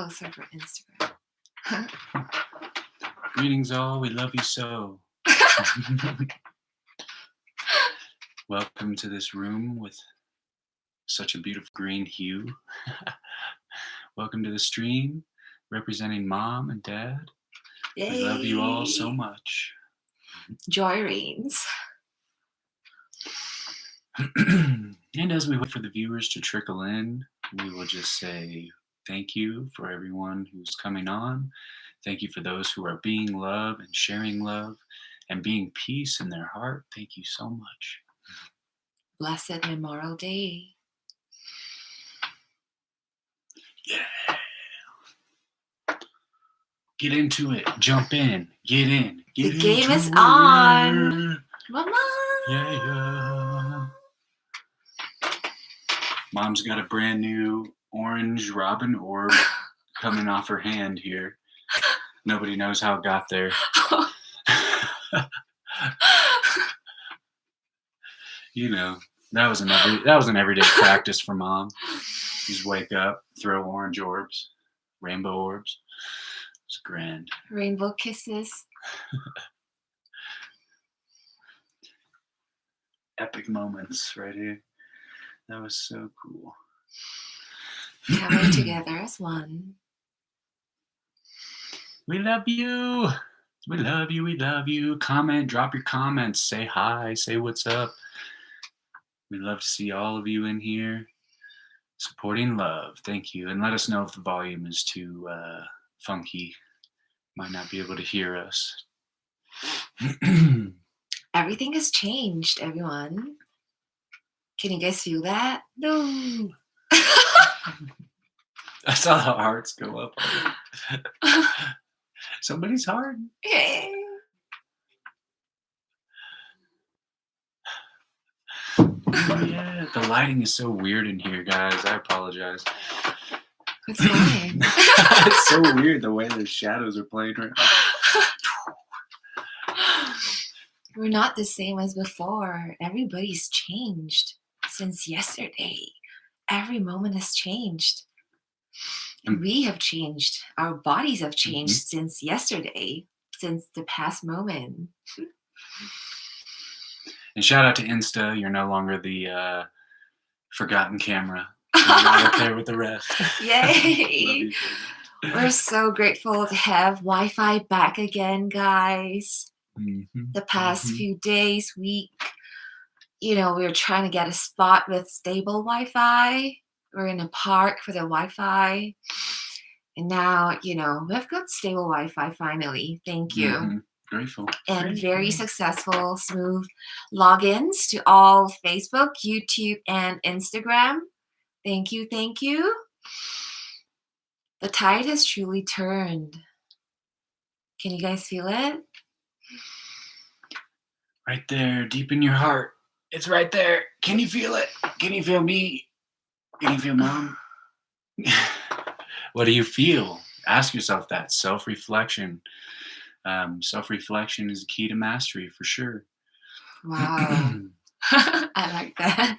closer for Instagram. Greetings all, we love you so. Welcome to this room with such a beautiful green hue. Welcome to the stream, representing Mom and Dad. Yay. We love you all so much. Joy reigns. And as we wait for the viewers to trickle in, we will just say thank you for everyone who's coming on. Thank you for those who are being love and sharing love and being peace in their heart. Thank you so much. Blessed Memorial Day. Yeah. Get into it. Jump in. Get in. Get The game is it. on. Mama. Yeah. Mom's got a brand new orange robin orb coming off her hand here. Nobody knows how it got there. You know, that was an everyday practice for Mom. Just wake up, throw orange orbs, rainbow orbs. It's grand. Rainbow kisses. Epic moments right here. That was so cool. Coming together as one. We love you. We love you. We love you. Comment, drop your comments. Say hi. Say what's up. We love to see all of you in here supporting love. Thank you. And let us know if the volume is too funky. Might not be able to hear us. Everything has changed, everyone. Can you guys feel that? No. I saw the hearts go up. Somebody's heart. Hey. Yeah, the lighting is so weird in here, guys. I apologize. It's fine. It's so weird the way the shadows are playing right now. We're not the same as before. Everybody's changed since yesterday. Every moment has changed. And we have changed. Our bodies have changed since yesterday, since the past moment. And shout out to Insta. You're no longer the forgotten camera. You're right up there with the rest. Yay! We're so grateful to have Wi-Fi back again, guys. The past few days, week, we were trying to get a spot with stable Wi-Fi. We're in a park for the Wi-Fi. And now, we've got stable Wi-Fi finally. Thank you. Grateful. And very successful, smooth logins to all Facebook, YouTube, and Instagram. Thank you. Thank you. The tide has truly turned. Can you guys feel it? Right there, deep in your heart. It's right there. Can you feel it? Can you feel me? Can you feel Mom? What do you feel? Ask yourself that. Self-reflection. Self-reflection is the key to mastery for sure. Wow. I like that.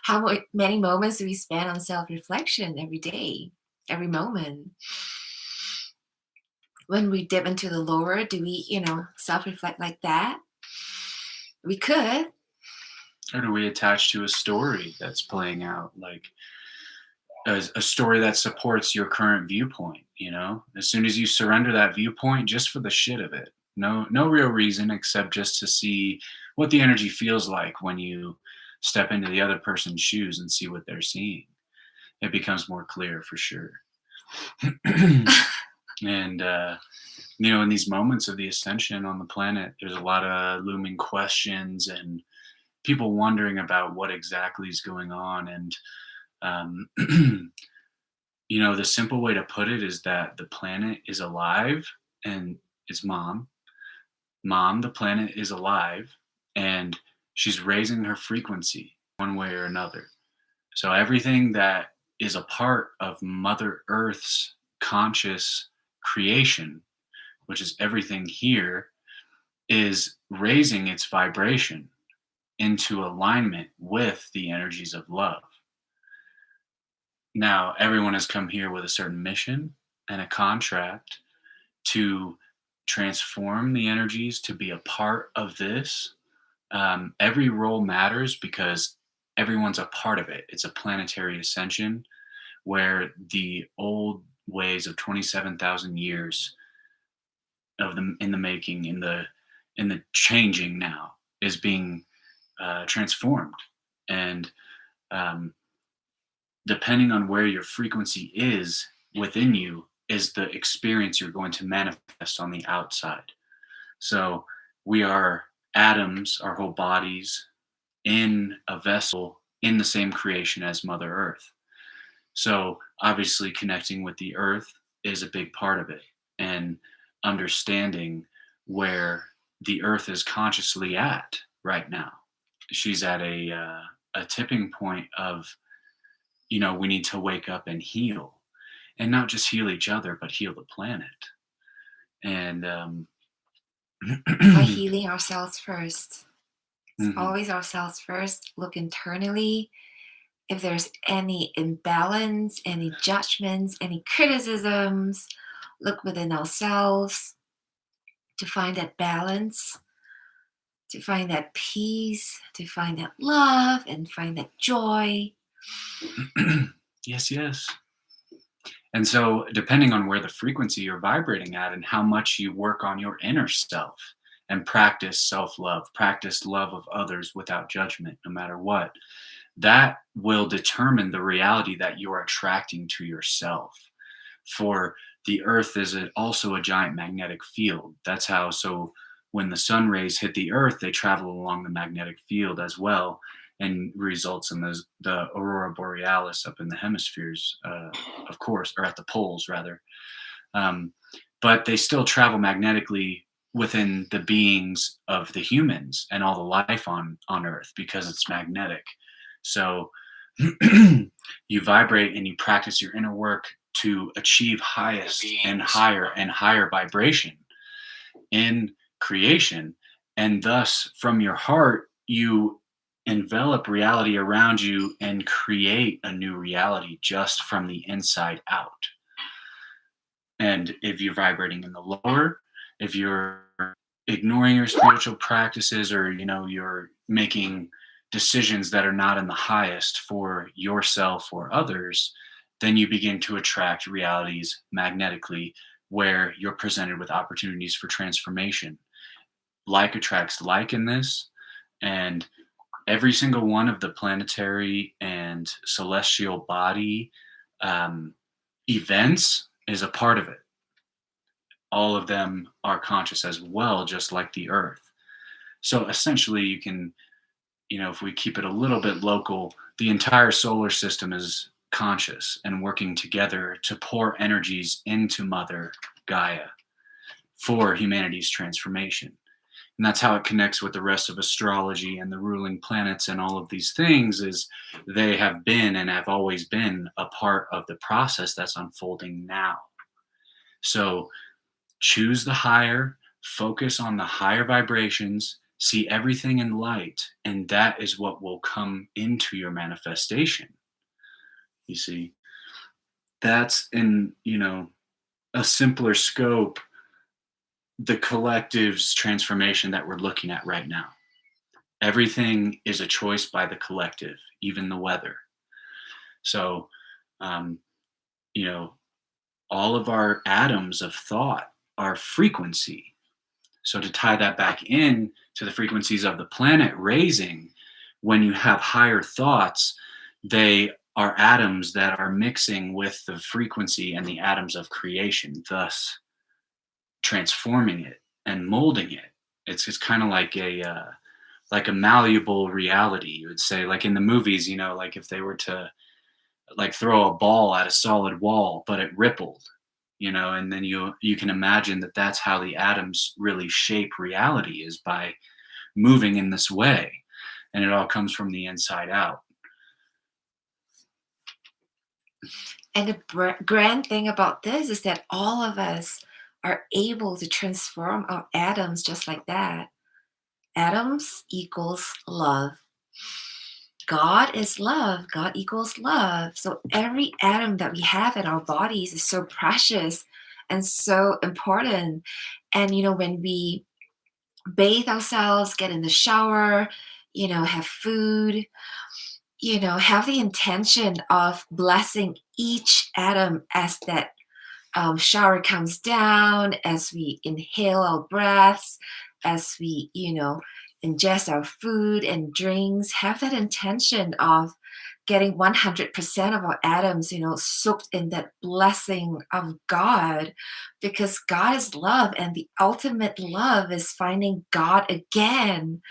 How many moments do we spend on self-reflection every day, every moment? When we dip into the lower, do we, self-reflect like that? We could. Or do we attach to a story that's playing out, like a story that supports your current viewpoint, As soon as you surrender that viewpoint, just for the shit of it, no real reason except just to see what the energy feels like when you step into the other person's shoes and see what they're seeing. It becomes more clear for sure. And, in these moments of the ascension on the planet, there's a lot of looming questions and people wondering about what exactly is going on. And, the simple way to put it is that the planet is alive and it's Mom. Mom, the planet is alive and she's raising her frequency one way or another. So everything that is a part of Mother Earth's conscious creation, which is everything here, is raising its vibration into alignment with the energies of love. Now, everyone has come here with a certain mission and a contract to transform the energies to be a part of this. Every role matters because everyone's a part of it. It's a planetary ascension where the old ways of 27,000 years of them in the making, in the changing now, is being transformed. And um, depending on where your frequency is within you, is the experience you're going to manifest on the outside. So we are atoms, our whole bodies, in a vessel in the same creation as Mother Earth. So obviously, connecting with the earth is a big part of it, and understanding where the earth is consciously at right now. She's at a tipping point of, we need to wake up and heal, and not just heal each other, but heal the planet. And By healing ourselves first. It's always ourselves first. Look internally. If there's any imbalance, any judgments, any criticisms, look within ourselves to find that balance, to find that peace, to find that love, and find that joy. Yes, yes. And so, depending on where the frequency you're vibrating at and how much you work on your inner self and practice self love, practice love of others without judgment, no matter what, that will determine the reality that you're attracting to yourself. For the earth is also a giant magnetic field. That's how, so when the sun rays hit the earth, they travel along the magnetic field as well, and results in the aurora borealis up in the hemispheres, of course, or at the poles rather. Um, but they still travel magnetically within the beings of the humans and all the life on earth because it's magnetic. So you vibrate and you practice your inner work to achieve highest and higher vibration in creation. And thus, from your heart, you envelop reality around you and create a new reality just from the inside out. And if you're vibrating in the lower, if you're ignoring your spiritual practices, or you're making decisions that are not in the highest for yourself or others, then you begin to attract realities magnetically where you're presented with opportunities for transformation. Like attracts like in this, and every single one of the planetary and celestial body events is a part of it. All of them are conscious as well, just like the earth. So essentially, you can, if we keep it a little bit local, the entire solar system is conscious and working together to pour energies into Mother Gaia for humanity's transformation. And that's how it connects with the rest of astrology and the ruling planets and all of these things, is they have been and have always been a part of the process that's unfolding now. So choose the higher, focus on the higher vibrations, see everything in light, and that is what will come into your manifestation. You see, that's in, a simpler scope, the collective's transformation that we're looking at right now. Everything is a choice by the collective, even the weather. So, um, all of our atoms of thought are frequency. So to tie that back in to the frequencies of the planet raising, when you have higher thoughts, they are atoms that are mixing with the frequency and the atoms of creation, thus transforming it and molding it. It's kind of like a malleable reality. You would say, like in the movies, like if they were to like throw a ball at a solid wall, but it rippled, and then you can imagine that that's how the atoms really shape reality, is by moving in this way, and it all comes from the inside out. And the grand thing about this is that all of us are able to transform our atoms just like that. Atoms equals love. God is love. God equals love. So every atom that we have in our bodies is so precious and so important. And, when we bathe ourselves, get in the shower, have food, have the intention of blessing each atom as that shower comes down, as we inhale our breaths, as we, ingest our food and drinks, have that intention of getting 100% of our atoms, soaked in that blessing of God, because God is love, and the ultimate love is finding God again,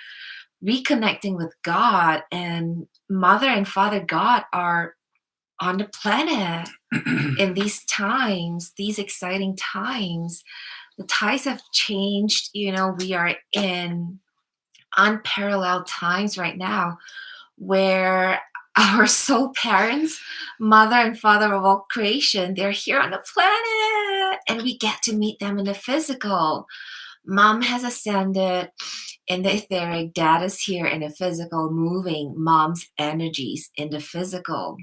reconnecting with God, and Mother and Father God are on the planet in these times, these exciting times. The tides have changed. We are in unparalleled times right now where our soul parents, Mother and Father of all creation, they're here on the planet and we get to meet them in the physical. Mom has ascended in the etheric, Dad is here in the physical, moving mom's energies in the physical.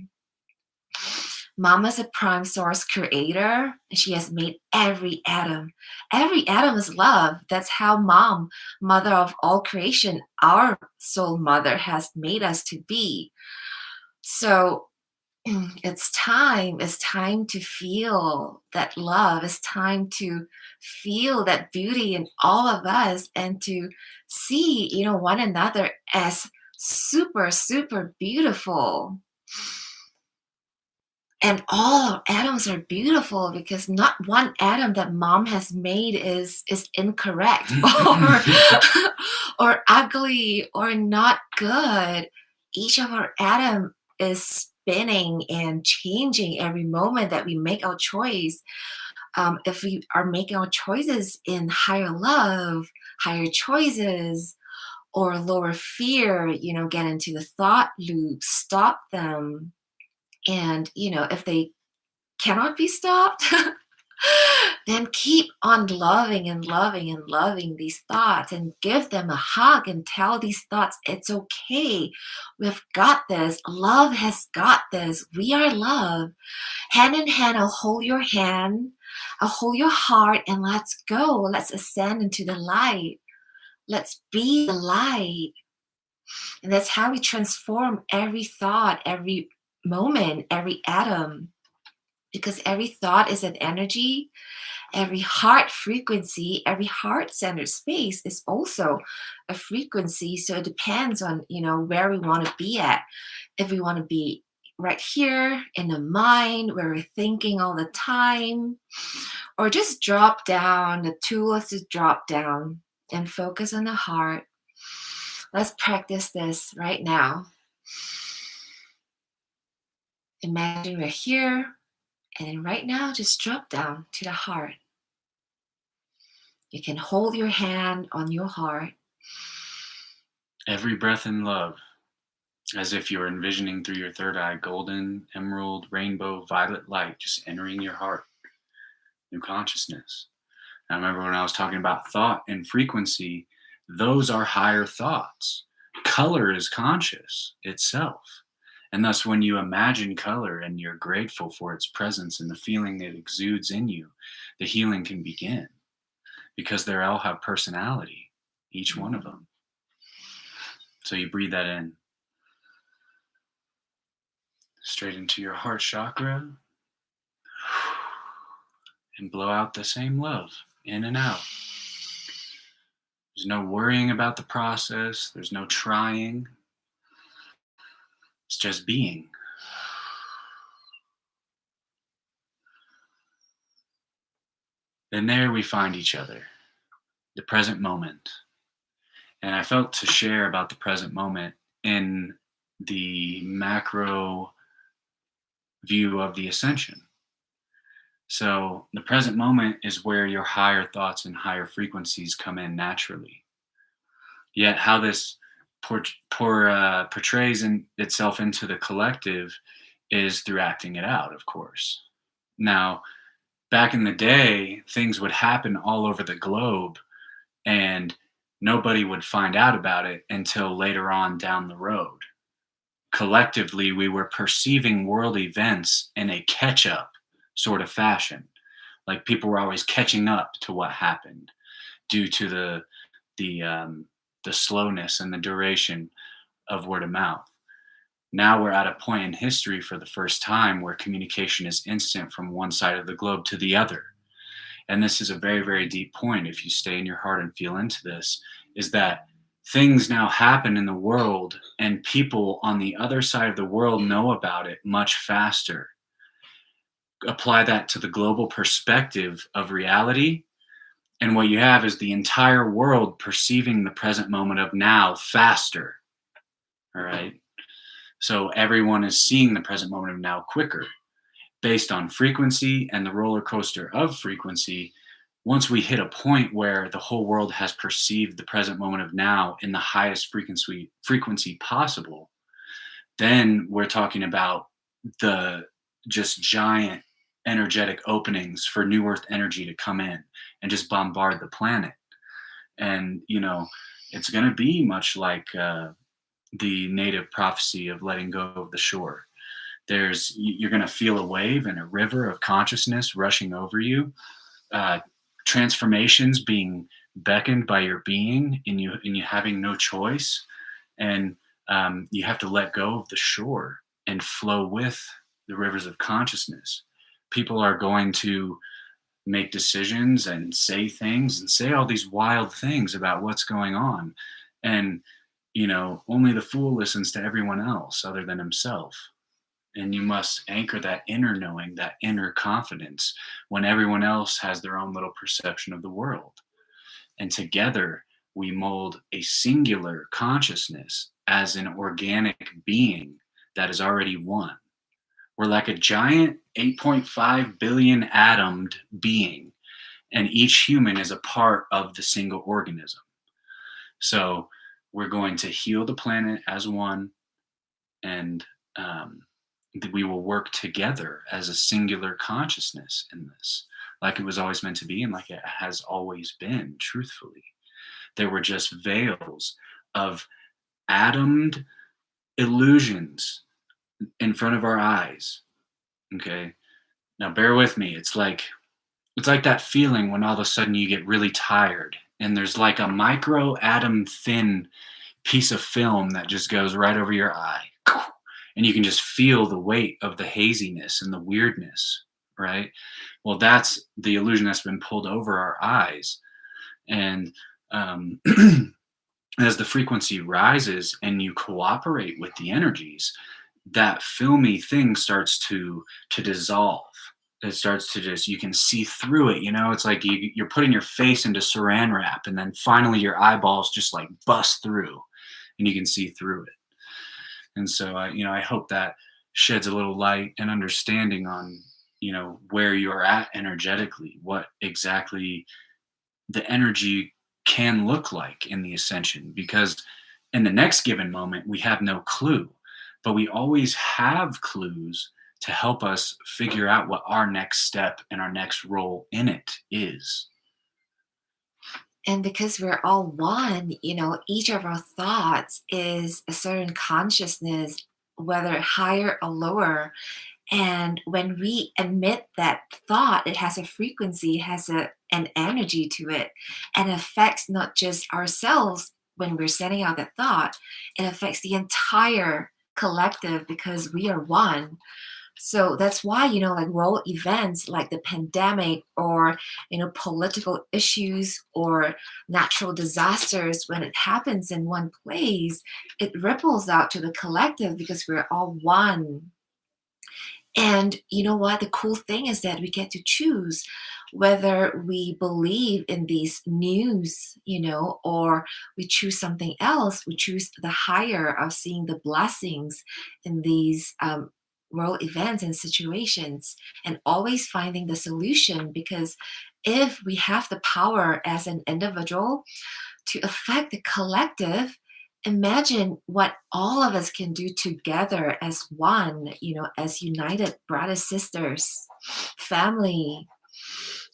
Mom is a prime source creator, and she has made every atom. Every atom is love. That's how Mom, Mother of all creation, our soul mother, has made us to be. So it's time to feel that love. It's time to feel that beauty in all of us and to see, one another as super, super beautiful. And all atoms are beautiful because not one atom that Mom has made is incorrect or or ugly or not good. Each of our atom is spinning and changing every moment that we make our choice. If we are making our choices in higher love, higher choices, or lower fear, get into the thought loop, stop them. And, if they cannot be stopped, then keep on loving and loving and loving these thoughts and give them a hug and tell these thoughts, it's okay. We've got this. Love has got this. We are love. Hand in hand, I'll hold your hand. I'll hold your heart and let's go. Let's ascend into the light. Let's be the light. And that's how we transform every thought, every moment, every atom. Because every thought is an energy, every heart frequency, every heart-centered space is also a frequency. So it depends on, where we want to be at. If we want to be right here in the mind where we're thinking all the time, or just drop down. The tool is to drop down and focus on the heart. Let's practice this right now. Imagine we're here. And then right now, just drop down to the heart. You can hold your hand on your heart. Every breath in love, as if you're envisioning through your third eye, golden, emerald, rainbow, violet light just entering your heart, new consciousness. I remember when I was talking about thought and frequency, those are higher thoughts. Color is conscious itself. And thus, when you imagine color and you're grateful for its presence and the feeling it exudes in you, the healing can begin because they all have personality, each one of them. So you breathe that in straight into your heart chakra and blow out the same love in and out. There's no worrying about the process. There's no trying. It's just being. Then there we find each other, the present moment. And I felt to share about the present moment in the macro view of the Ascension. So the present moment is where your higher thoughts and higher frequencies come in naturally. Yet how this portrays itself into the collective is through acting it out, of course. Now, back in the day, things would happen all over the globe and nobody would find out about it until later on down the road. collectively we were perceiving world events in a catch up sort of fashion. Like people were always catching up to what happened due to the the slowness and the duration of word of mouth. Now we're at a point in history for the first time where communication is instant from one side of the globe to the other. And this is a very, very deep point if you stay in your heart and feel into this, is that things now happen in the world and people on the other side of the world know about it much faster. Apply that to the global perspective of reality, and what you have is the entire world perceiving the present moment of now faster. All right. So everyone is seeing the present moment of now quicker based on frequency and the roller coaster of frequency. Once we hit a point where the whole world has perceived the present moment of now in the highest frequency possible, then we're talking about the just giant energetic openings for new earth energy to come in and just bombard the planet. And it's going to be much like the native prophecy of letting go of the shore. You're going to feel a wave and a river of consciousness rushing over you, transformations being beckoned by your being, and you having no choice, and you have to let go of the shore and flow with the rivers of consciousness. People are going to make decisions and say things and say all these wild things about what's going on, and only the fool listens to everyone else other than himself. And you must anchor that inner knowing, that inner confidence, when everyone else has their own little perception of the world. And together we mold a singular consciousness as an organic being that is already one. We're like a giant 8.5 billion atomed being, and each human is a part of the single organism. So we're going to heal the planet as one, and we will work together as a singular consciousness in this, like it was always meant to be and like it has always been, truthfully. There were just veils of atomed illusions in front of our eyes. Okay. Now bear with me. It's like that feeling when all of a sudden you get really tired and there's like a micro atom thin piece of film that just goes right over your eye. And you can just feel the weight of the haziness and the weirdness, right? Well, that's the illusion that's been pulled over our eyes. And as the frequency rises and you cooperate with the energies, that filmy thing starts to dissolve. It starts to you can see through it. It's like you're putting your face into saran wrap, and then finally your eyeballs just like bust through and you can see through it. And so I hope that sheds a little light and understanding on, where you're at energetically, what exactly the energy can look like in the ascension, because in the next given moment, we have no clue, but we always have clues to help us figure out what our next step and our next role in it is. And because we're all one, each of our thoughts is a certain consciousness, whether higher or lower. And when we emit that thought, it has a frequency, it has an energy to it, and affects not just ourselves when we're sending out that thought, it affects the entire collective because we are one. So that's why, like world events like the pandemic or, political issues or natural disasters, when it happens in one place, it ripples out to the collective because we're all one. And you know what? The cool thing is that we get to choose whether we believe in these news, or we choose something else. We choose the higher of seeing the blessings in these world events and situations, and always finding the solution. Because if we have the power as an individual to affect the collective, imagine what all of us can do together as one, as united brothers, sisters, family,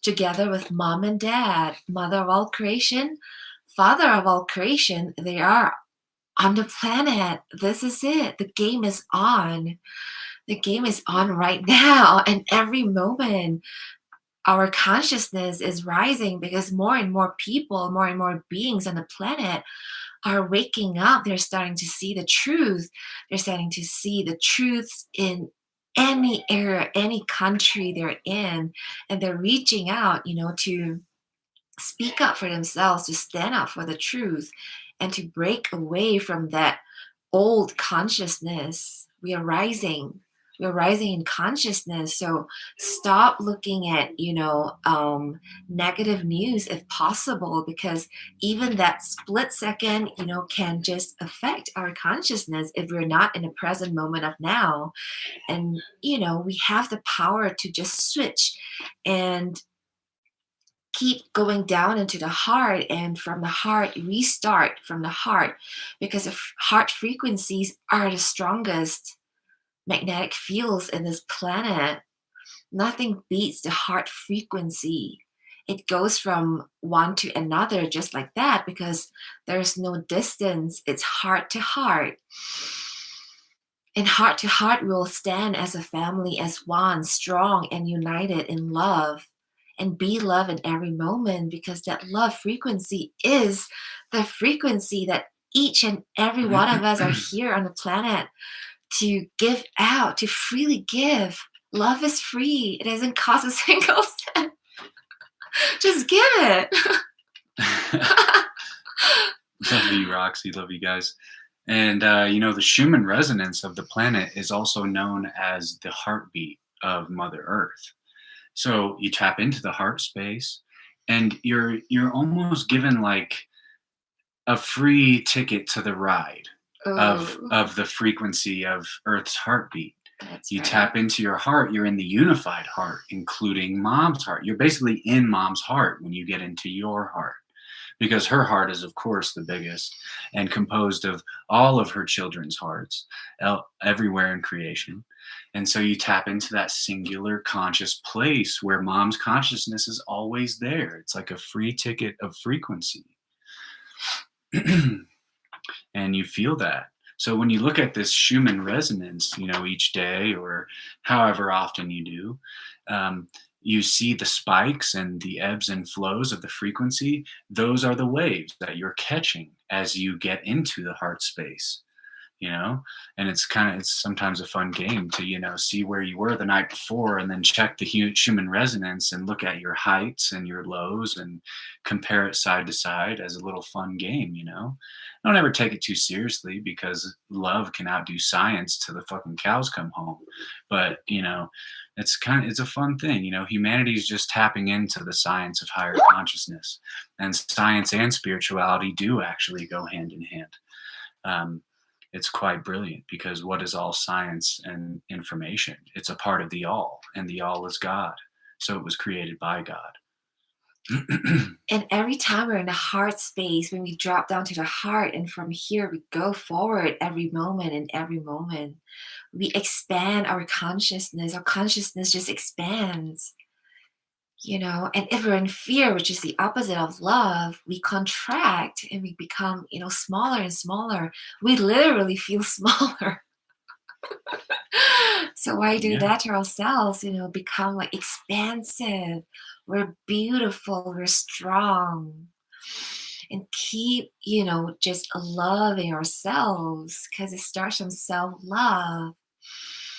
together with mom and dad, mother of all creation, father of all creation. They are on the planet. This is it. The game is on. The game is on right now. And every moment, our consciousness is rising because more and more people, more and more beings on the planet are waking up. They're starting to see the truth. They're starting to see the truths in any area, any country they're in. And they're reaching out, to speak up for themselves, to stand up for the truth, and to break away from that old consciousness. We are rising. We're rising in consciousness. So stop looking at, negative news if possible, because even that split second, can just affect our consciousness if we're not in the present moment of now. And, we have the power to just switch and keep going down into the heart, and from the heart restart from the heart, because the heart frequencies are the strongest magnetic fields in this planet. Nothing beats the heart frequency. It goes from one to another just like that, because there's no distance. It's heart to heart. And heart to heart, we'll stand as a family, as one, strong and united in love, and be love in every moment, because that love frequency is the frequency that each and every one of us are here on the planet to give out, to freely give. Love is free. It doesn't cost a single cent. Just give it. Love you, Roxy. Love you guys. And, the Schumann resonance of the planet is also known as the heartbeat of Mother Earth. So you tap into the heart space, and you're almost given like a free ticket to the ride of Oh, the frequency of Earth's heartbeat. that's You right. tap into your heart, you're in the unified heart, including mom's heart. You're basically in mom's heart when you get into your heart, because her heart is, of course, the biggest and composed of all of her children's hearts everywhere in creation. And so you tap into that singular conscious place where mom's consciousness is always there. It's like a free ticket of frequency. And you feel that. So when you look at this Schumann resonance, each day or however often you do, you see the spikes and the ebbs and flows of the frequency. Those are the waves that you're catching as you get into the heart space. And it's sometimes a fun game to see where you were the night before, and then check the Schumann resonance and look at your heights and your lows and compare it side to side as a little fun game. Don't ever take it too seriously, because love can outdo science till the fucking cows come home. But it's a fun thing. Humanity's just tapping into the science of higher consciousness, and science and spirituality do actually go hand in hand. It's quite brilliant, because what is all science and information? It's a part of the all, and the all is God. So it was created by God. And every time we're in the heart space, when we drop down to the heart, and from here we go forward every moment, and every moment we expand our consciousness. Our consciousness just expands. And if we're in fear, which is the opposite of love, we contract and we become, smaller and smaller. We literally feel smaller. So why do Yeah. that to ourselves? Become like expansive. We're beautiful, we're strong. And keep, just loving ourselves, because it starts from self-love.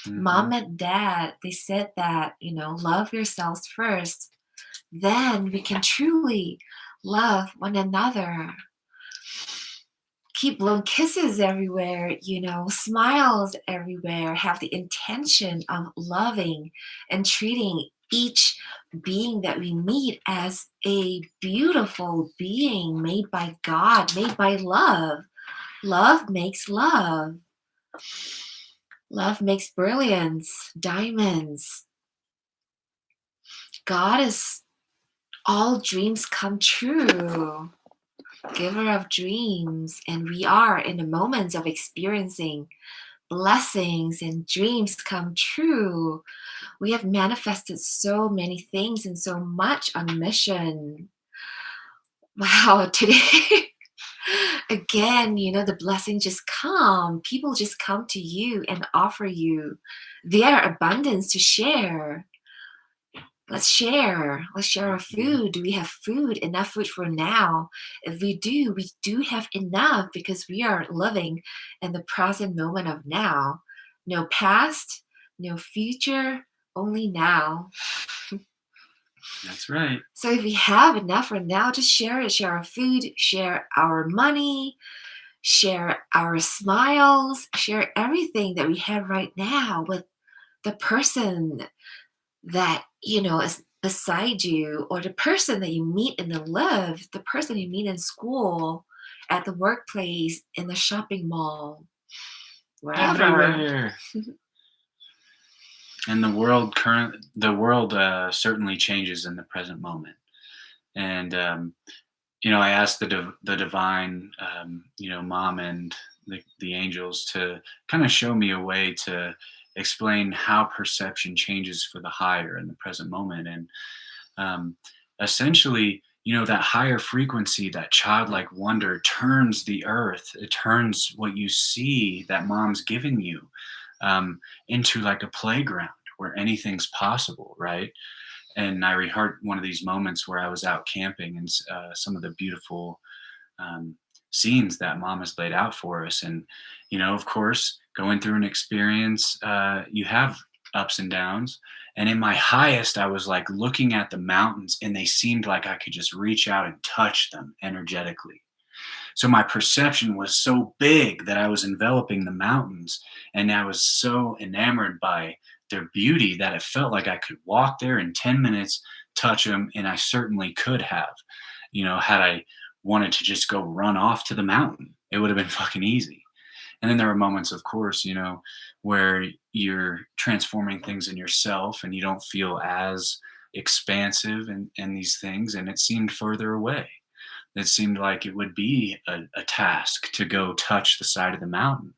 Mom Mhm. and dad, they said that, love yourselves first. Then we can truly love one another. Keep blowing kisses everywhere, smiles everywhere. Have the intention of loving and treating each being that we meet as a beautiful being made by God, made by love. Love makes love. Love makes brilliance, diamonds. God is all dreams come true, giver of dreams, and we are in the moments of experiencing blessings and dreams come true. We have manifested so many things and so much on mission. Wow, today Again, the blessings just come. People just come to you and offer you their abundance to share. Let's share. Let's share our food. Do we have food? Enough food for now? If we do have enough because we are living in the present moment of now. No past, no future, only now. That's right. So if we have enough for now, just share it. Share our food, share our money, share our smiles, share everything that we have right now with the person that is beside you, or the person that you meet in the live, the person you meet in school, at the workplace, in the shopping mall, wherever. Everywhere. And the world certainly changes in the present moment. And I asked the divine, mom and the angels to kind of show me a way to explain how perception changes for the higher in the present moment. And essentially, that higher frequency, that childlike wonder turns the earth. It turns what you see that mom's given you into like a playground where anything's possible, right? And I rehearsed one of these moments where I was out camping, and some of the beautiful scenes that mom has laid out for us. And, of course, going through an experience, you have ups and downs. And in my highest, I was like looking at the mountains, and they seemed like I could just reach out and touch them energetically. So my perception was so big that I was enveloping the mountains, and I was so enamored by their beauty that it felt like I could walk there in 10 minutes, touch them, and I certainly could have, had I wanted to just go run off to the mountain. It would have been fucking easy. And then there were moments, of course, where you're transforming things in yourself and you don't feel as expansive in these things, and it seemed further away. It seemed like it would be a task to go touch the side of the mountain.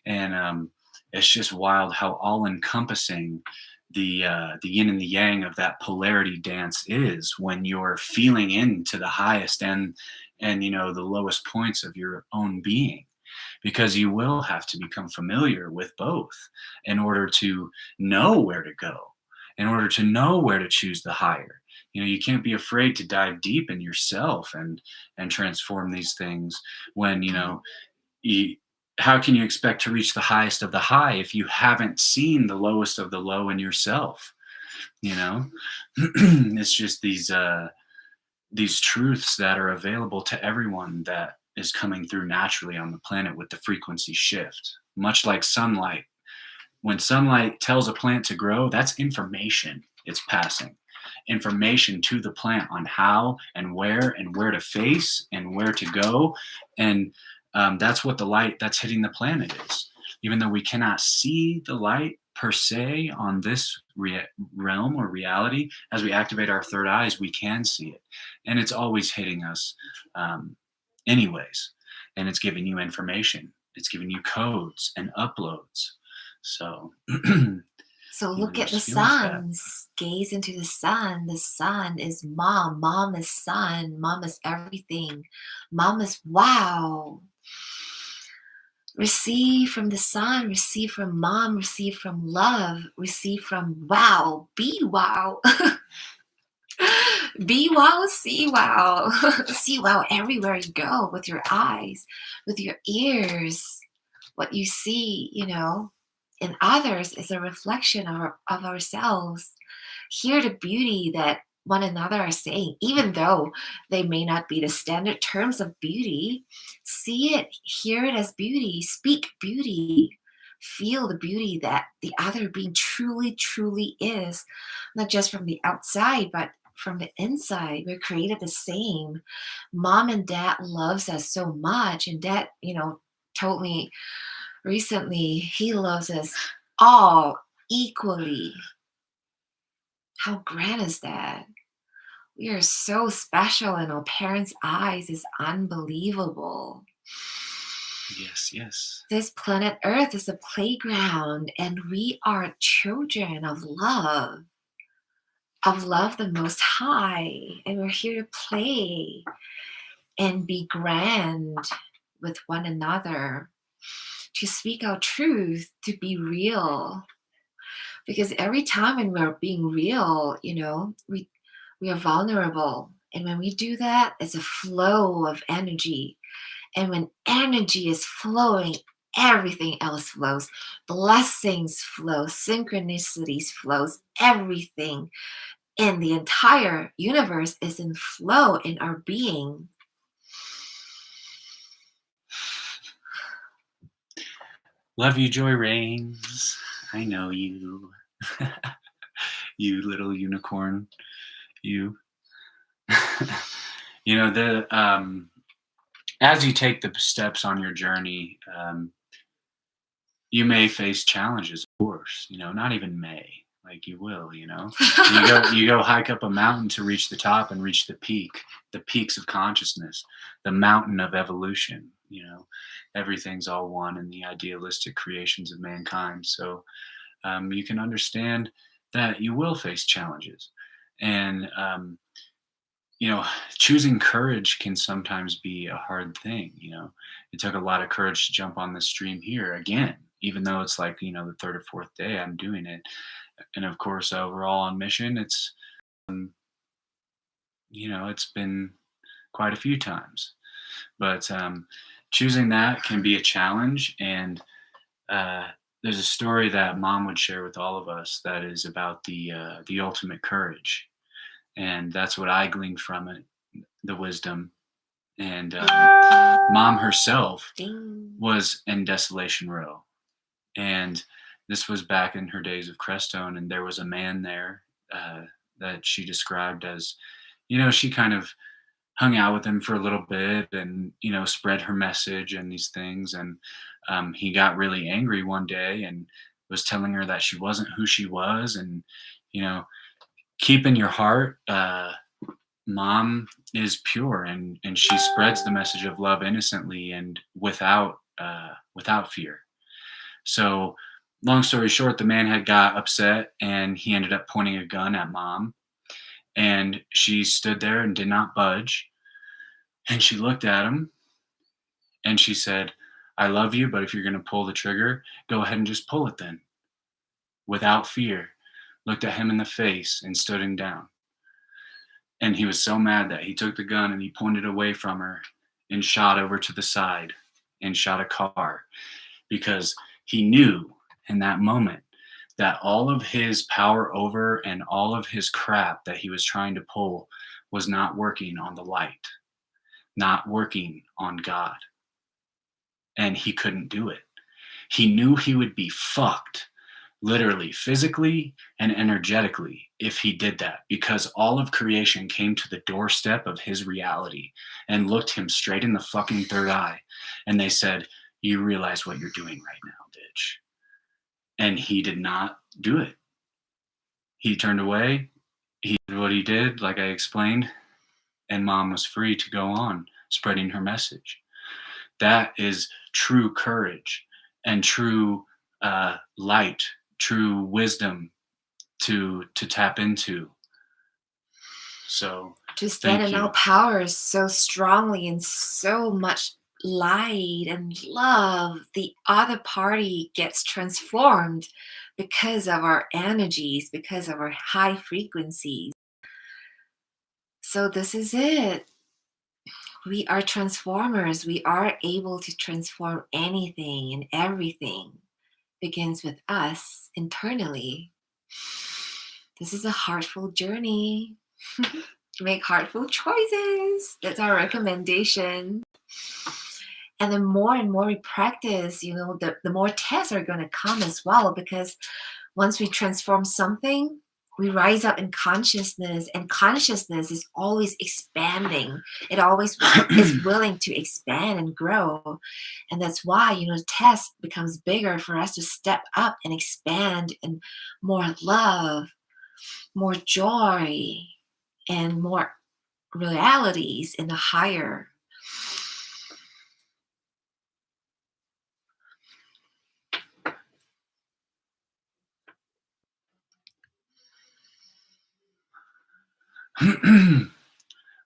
And it's just wild how all encompassing the yin and the yang of that polarity dance is when you're feeling into the highest and the lowest points of your own being, because you will have to become familiar with both in order to know where to go, in order to know where to choose the higher. You can't be afraid to dive deep in yourself and transform these things when you, how can you expect to reach the highest of the high if you haven't seen the lowest of the low in yourself? It's just these truths that are available to everyone that is coming through naturally on the planet with the frequency shift, much like sunlight. When sunlight tells a plant to grow, that's information it's passing. Information to the plant on how and where to face and where to go. And that's what the light that's hitting the planet is. Even though we cannot see the light per se on this realm or reality, as we activate our third eyes, we can see it. And it's always hitting us anyways. And it's giving you information. It's giving you codes and uploads. So So look at the suns. Gaze into the sun. The sun is mom. Mom is sun. Mom is everything. Mom is wow. Receive from the sun. Receive from mom. Receive from love. Receive from wow. Be wow. Be wow. See wow. See wow everywhere you go, with your eyes, with your ears. What you see, in others is a reflection of ourselves. Hear the beauty that one another are saying, even though they may not be the standard terms of beauty. See it, hear it as beauty, speak beauty, feel the beauty that the other being truly, truly is, not just from the outside, but from the inside. We're created the same. Mom and dad loves us so much, and dad, told me recently he loves us all equally. How grand is that? We are so special in our parents' eyes. Is unbelievable. Yes. This planet Earth is a playground, and we are children of love the Most High, and we're here to play. and be grand with one another, to speak our truth, to be real. Because every time when we're being real, we are vulnerable. And when we do that, it's a flow of energy. And when energy is flowing, everything else flows. Blessings flow, synchronicities flows, everything in the entire universe is in flow in our being. Love you, Joy Reigns. I know you. You little unicorn. You. As you take the steps on your journey, you may face challenges, of course, not even may, like you will, you go hike up a mountain to reach the top and reach the peaks of consciousness, the mountain of evolution. Everything's all one in the idealistic creations of mankind. So you can understand that you will face challenges, and choosing courage can sometimes be a hard thing. It took a lot of courage to jump on this stream here again, even though it's like, the third or fourth day I'm doing it. And of course, overall on mission, it's, it's been quite a few times, but choosing that can be a challenge. And there's a story that Mom would share with all of us that is about the ultimate courage. And that's what I gleaned from it, the wisdom. And Mom herself was in Desolation Row. And this was back in her days of Crestone. And there was a man there that she described as, she kind of hung out with him for a little bit and, spread her message and these things. And he got really angry one day and was telling her that she wasn't who she was. And, keep in your heart, Mom is pure, and she spreads the message of love innocently and without fear. So long story short, the man had got upset and he ended up pointing a gun at Mom, and she stood there and did not budge. And she looked at him and she said, "I love you, but if you're going to pull the trigger, go ahead and just pull it then." Without fear, looked at him in the face and stood him down. And he was so mad that he took the gun and he pointed away from her and shot over to the side and shot a car, because he knew in that moment that all of his power over and all of his crap that he was trying to pull was not working on the light, not working on God. And he couldn't do it. He knew he would be fucked, literally, physically and energetically, if he did that, because all of creation came to the doorstep of his reality and looked him straight in the fucking third eye. And they said, "You realize what you're doing right now, bitch." And he did not do it. He turned away. He did what he did, like I explained, and Mom was free to go on spreading her message. That is true courage and true light, true wisdom to tap into. So to stand in our power so strongly and so much light and love, the other party gets transformed because of our energies, because of our high frequencies. So this is it. We are transformers. We are able to transform anything, and everything begins with us internally. This is a heartful journey. Make heartful choices. That's our recommendation. And the more and more we practice, the more tests are going to come as well, because once we transform something, we rise up in consciousness, and consciousness is always expanding. It always is willing to expand and grow. And that's why, the test becomes bigger for us to step up and expand, and more love, more joy, and more realities in the higher.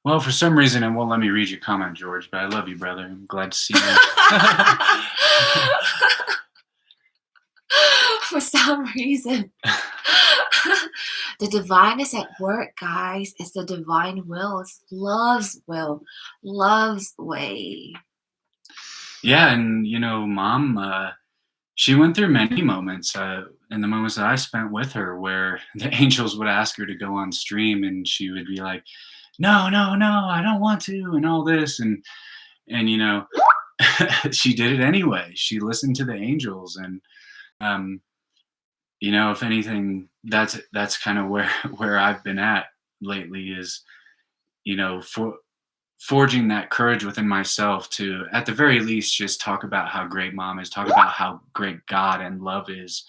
Well, for some reason, it won't let me read your comment, George, but I love you, brother. I'm glad to see you. For some reason. The divine is at work, guys. It's the divine will. It's love's will, love's way. Yeah, and Mom, she went through many moments, in the moments that I spent with her, where the angels would ask her to go on stream, and she would be like, "No, no, no, I don't want to," and all this, and she did it anyway. She listened to the angels, and um, if anything, that's kind of where where I've been at lately is, for forging that courage within myself to, at the very least, just talk about how great Mom is, talk about how great God and love is,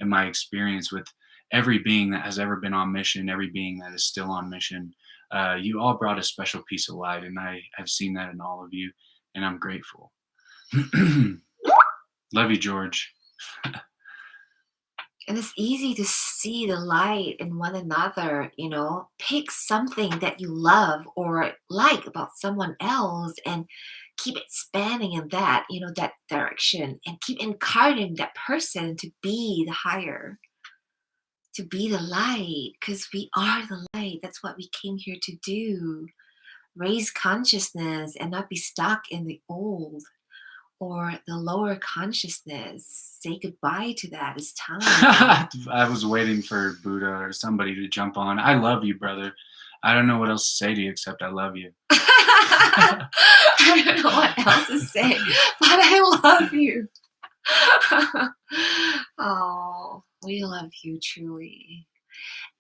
in my experience with every being that has ever been on mission, every being that is still on mission. You all brought a special piece of light, and I have seen that in all of you, and I'm grateful. Love you, George. And it's easy to see the light in one another, Pick something that you love or like about someone else and keep expanding in that direction and keep encouraging that person to be the higher, to be the light, because we are the light. That's what we came here to do. Raise consciousness and not be stuck in the old or the lower consciousness. Say goodbye to that. It's time. I was waiting for Buddha or somebody to jump on. I love you, brother. I don't know what else to say to you except I love you. I don't know what else to say, but I love you. Oh, we love you truly.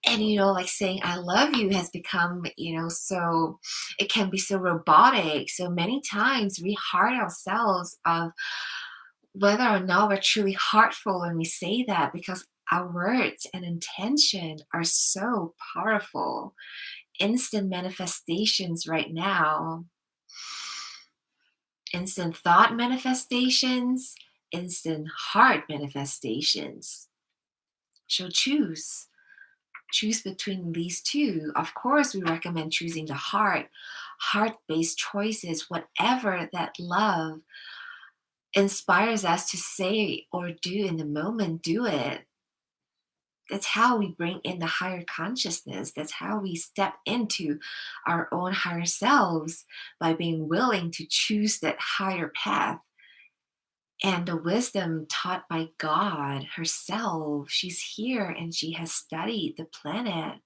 And like saying I love you has become, so it can be so robotic. So many times we hurt ourselves of whether or not we're truly heartful when we say that, because our words and intention are so powerful. Instant manifestations right now, instant thought manifestations, instant heart manifestations. So choose between these two. Of course, we recommend choosing the heart-based choices, whatever that love inspires us to say or do in the moment, do it. That's how we bring in the higher consciousness. That's how we step into our own higher selves, by being willing to choose that higher path. And the wisdom taught by God herself, she's here and she has studied the planet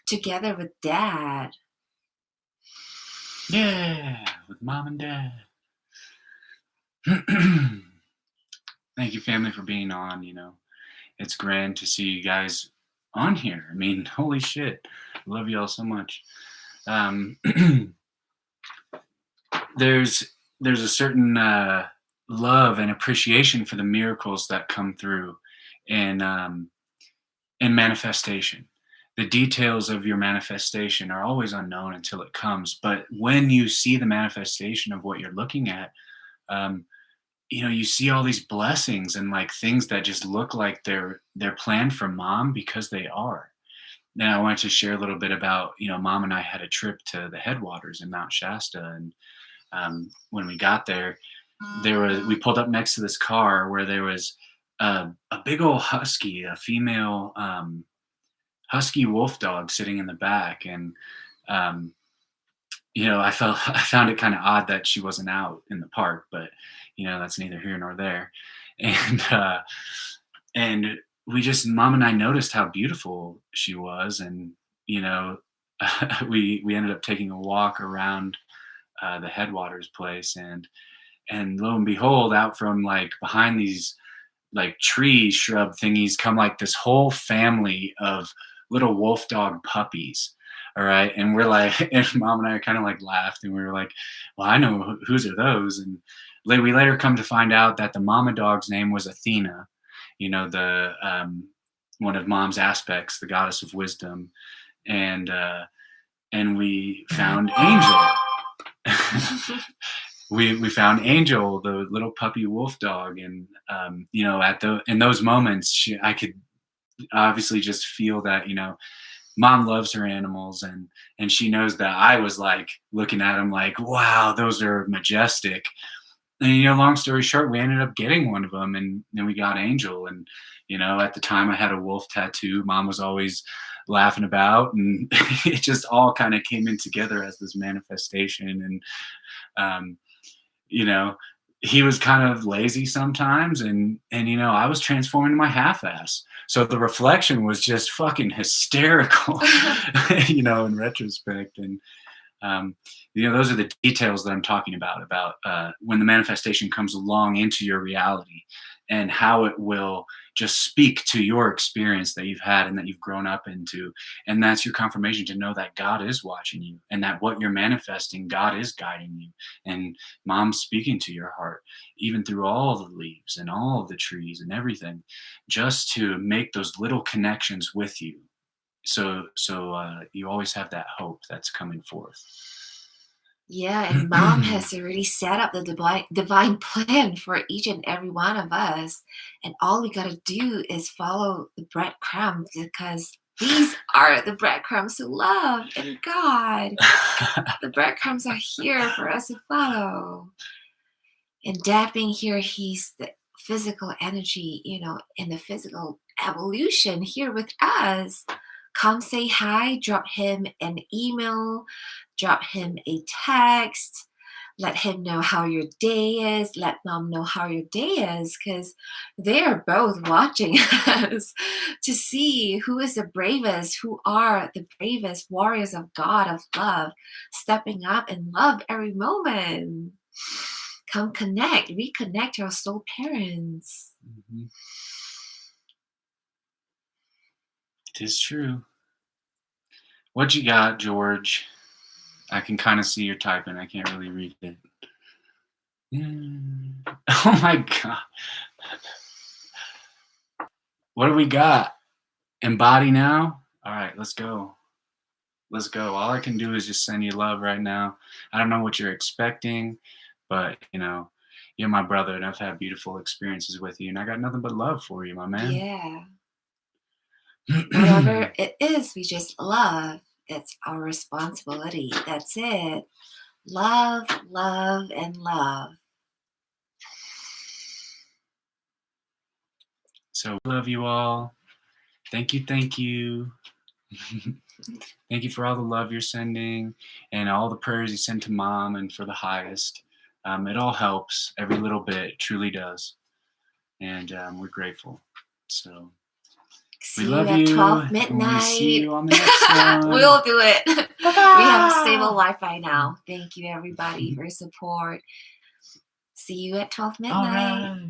together with Dad. Yeah, with Mom and Dad. Thank you, family, for being on. It's grand to see you guys on here. I mean, holy shit. I love you all so much. There's a certain love and appreciation for the miracles that come through in manifestation. The details of your manifestation are always unknown until it comes. But when you see the manifestation of what you're looking at, you see all these blessings and like things that just look like they're planned for Mom, because they are. Then I wanted to share a little bit about, Mom and I had a trip to the headwaters in Mount Shasta, and when we got there, we pulled up next to this car where there was a big old husky, a female husky wolf dog sitting in the back, and I found it kind of odd that she wasn't out in the park, but that's neither here nor there. And Mom and I noticed how beautiful she was, and we ended up taking a walk around the headwaters place, and lo and behold, out from like behind these like tree shrub thingies come like this whole family of little wolf dog puppies. All right. And we're like, and Mom and I kind of like laughed, and we were like, well, I know whose are those. And we later come to find out that the mama dog's name was Athena, the one of Mom's aspects, the goddess of wisdom. And we found Angel. We found Angel, the little puppy wolf dog. And, in those moments, I could obviously just feel that, Mom loves her animals, and she knows that I was like looking at them like, wow, those are majestic. And long story short, we ended up getting one of them, and then we got Angel. And at the time, I had a wolf tattoo. Mom was always laughing about, and it just all kind of came in together as this manifestation. And um, you know, he was kind of lazy sometimes, and I was transforming to my half-ass. So the reflection was just fucking hysterical, in retrospect. And um, those are the details that I'm talking about when the manifestation comes along into your reality, and how it will just speak to your experience that you've had and that you've grown up into. And that's your confirmation to know that God is watching you, and that what you're manifesting, God is guiding you, and Mom's speaking to your heart, even through all the leaves and all of the trees and everything, just to make those little connections with you. So you always have that hope that's coming forth. Yeah, and Mom has already set up the divine plan for each and every one of us. And all we got to do is follow the breadcrumbs, because these are the breadcrumbs to love and God. The breadcrumbs are here for us to follow. And Dad being here, he's the physical energy, in the physical evolution here with us. Come say hi, drop him an email, drop him a text, let him know how your day is, let Mom know how your day is, because they are both watching us to see who is the bravest, who are the bravest warriors of God, of love, stepping up and love every moment. Come connect, reconnect your soul parents. Mhm. It is true. What you got, George? I can kind of see you're typing. I can't really read it. Oh my God. What do we got? Embody now? All right, let's go. Let's go. All I can do is just send you love right now. I don't know what you're expecting, but you're my brother, and I've had beautiful experiences with you, and I got nothing but love for you, my man. Yeah. Whatever it is, we just love. It's our responsibility. That's it. Love, love, and love. So love you all. Thank you. Thank you. Thank you for all the love you're sending, and all the prayers you send to Mom and for the highest. It all helps. Every little bit truly does. And we're grateful. So See we you love at you. 12 And midnight. we see you on the next one. We'll do it. Bye-bye. We have stable Wi-Fi now. Thank you, everybody, for your support. See you at 12 midnight. All right.